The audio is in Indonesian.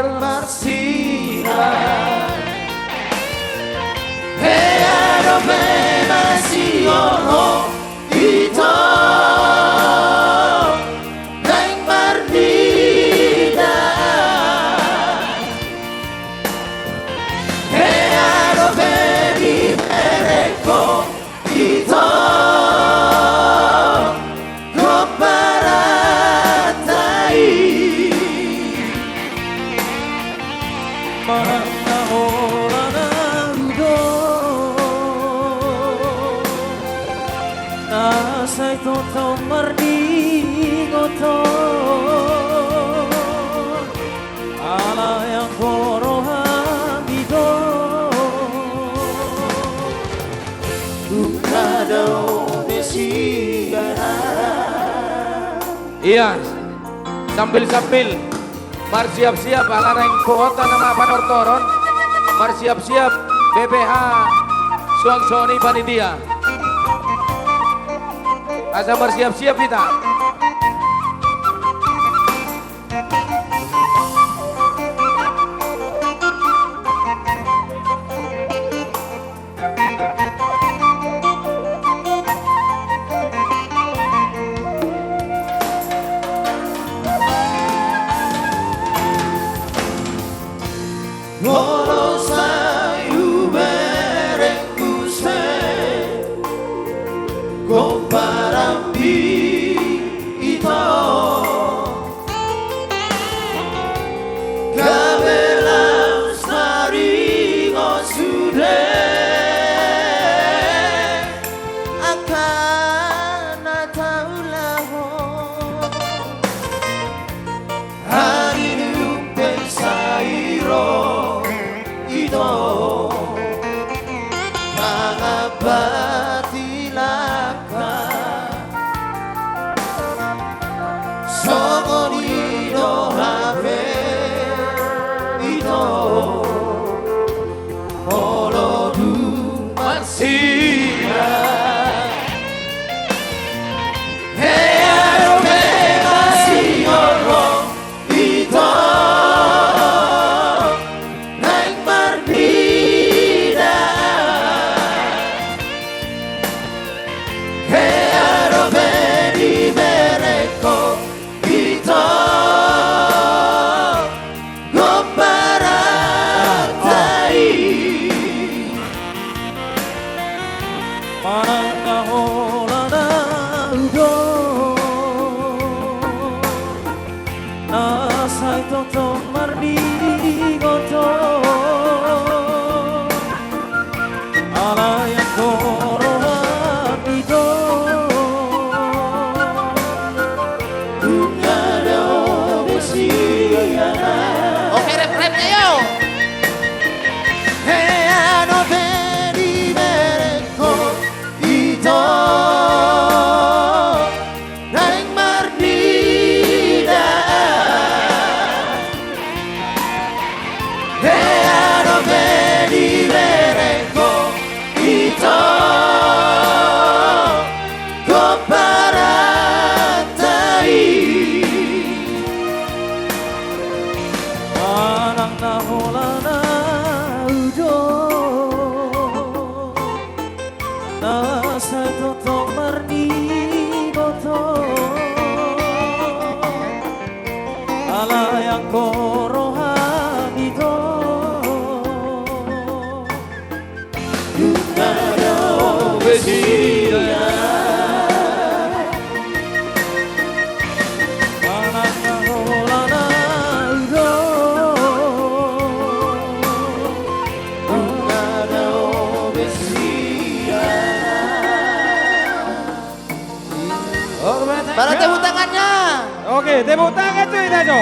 bersinar. Hearo masih ono itu neng mardida. Hearo di mereko itu koparatai. Mana orang udo nasai toto mardi goto ala yang korohan itu bukado desigara. Iya, sambil-sambil mar siap-siap alareng kota nama panortoron, mar siap-siap BPH Suangsoni panitia. Asa mar siap-siap kita. Walau sayu berengkuse komparambi ito kabelang sari ngosude akan nataulahu hari numpeng sairo mangabatilakan songonido habe ito holodu masira. Hearo masih orang ito neng mardida. Hearo di mereko ito koparatai. Manangahulana udo nasai toto mardi goto ala yang korohan itu bukado desigara. Oke, refrennya yo. Heano di mereko itu neng mardida. Heano di mereko itu koparatai. Manang nahulana udo nasai toto mardi goto ala yang korohan itu bukado besia. Manang nahulana udo bukado besia. Para tepuk tangannya. Oke, tepuk tangan tuh Itajo.